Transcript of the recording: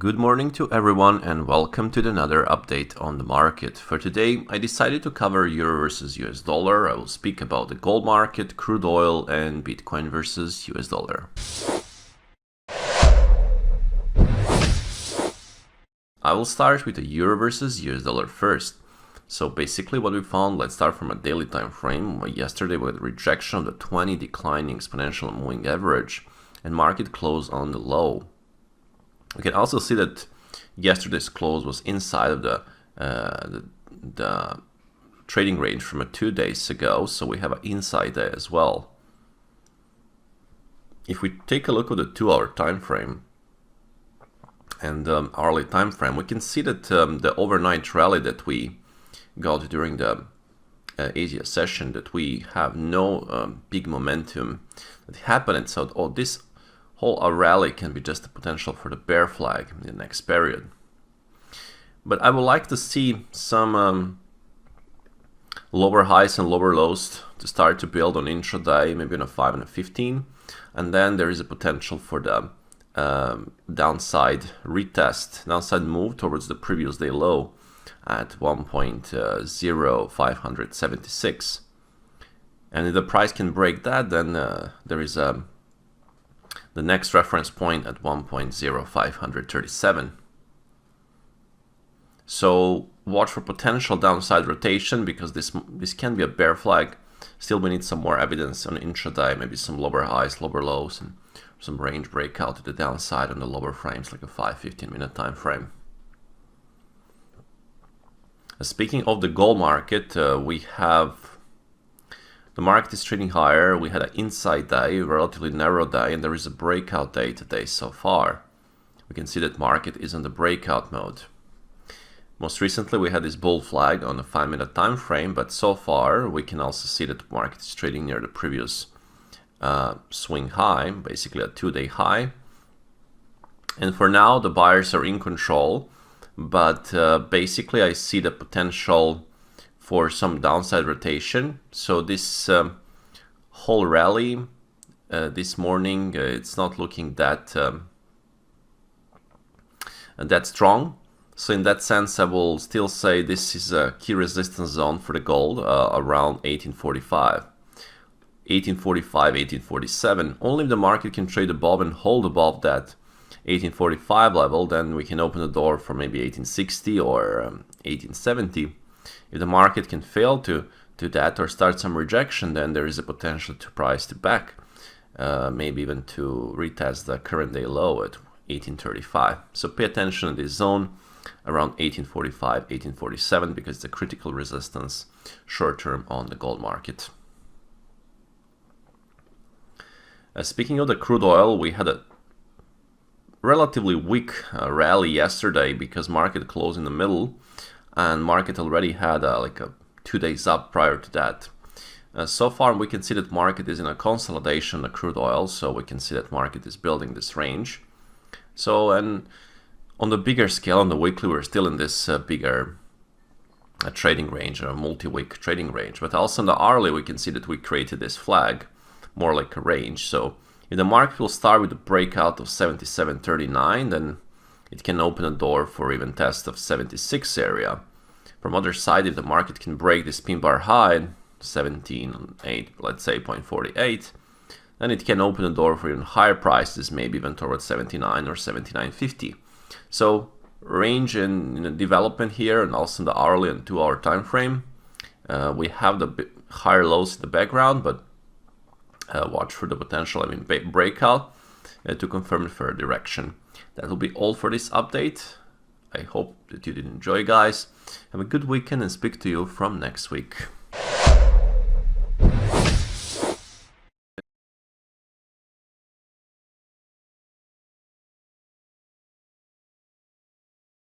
Good morning to everyone and welcome to another update on the market. For today, I decided to cover Euro versus US dollar. I will speak about the gold market, crude oil and Bitcoin versus US dollar. I will start with the Euro versus US dollar first. So basically what we found, let's start from a daily time frame. Yesterday we had rejection of the 20 declining exponential moving average and market closed on the low. We can also see that yesterday's close was inside of the trading range from 2 days ago, so we have an inside there as well. If we take a look at the 2-hour time frame and hourly time frame, we can see that the overnight rally that we got during the Asia session, that we have no big momentum that happened. So this whole rally can be just a potential for the bear flag in the next period. But I would like to see some lower highs and lower lows to start to build on intraday, maybe on a 5 and a 15, and then there is a potential for the downside retest, downside move towards the previous day low at 1.0576. And if the price can break that, then there is the next reference point at 1.0537. So watch for potential downside rotation, because this can be a bear flag. Still, we need some more evidence on intraday, maybe some lower highs, lower lows, and some range breakout to the downside on the lower frames, like a 5-15 minute time frame. Speaking of the gold market, we have the market is trading higher. We had an inside day, a relatively narrow day, and there is a breakout day today so far. We can see that market is in the breakout mode. Most recently, we had this bull flag on the 5-minute time frame, but so far we can also see that the market is trading near the previous swing high, basically a 2-day high. And for now, the buyers are in control, but basically I see the potential for some downside rotation. So this whole rally this morning, it's not looking that strong. So in that sense, I will still say this is a key resistance zone for the gold around 1845. 1845, 1847. Only if the market can trade above and hold above that 1845 level, then we can open the door for maybe 1860 or 1870. If the market can fail to do that or start some rejection, then there is a potential to price to back, maybe even to retest the current day low at 1835. So pay attention to this zone around 1845, 1847, because it's a critical resistance short term on the gold market. Speaking of the crude oil, we had a relatively weak rally yesterday because market closed in the middle, and market already had like a 2 days up prior to that. So far we can see that market is in a consolidation of crude oil, so we can see that market is building this range. So, and on the bigger scale, on the weekly, we're still in this bigger trading range, a multi-week trading range. But also on the hourly, we can see that we created this flag, more like a range. So if the market will start with a breakout of 77.39, then it can open a door for even test of 76 area. From other side, if the market can break this pin bar high, 17.8, let's say 0.48, then it can open a door for even higher prices, maybe even towards 79 or 79.50. So range in development here, and also in the hourly and 2-hour time frame. We have the higher lows in the background, but watch for the potential breakout to confirm the further direction. That will be all for this update. I hope that you did enjoy, guys. Have a good weekend and speak to you from next week.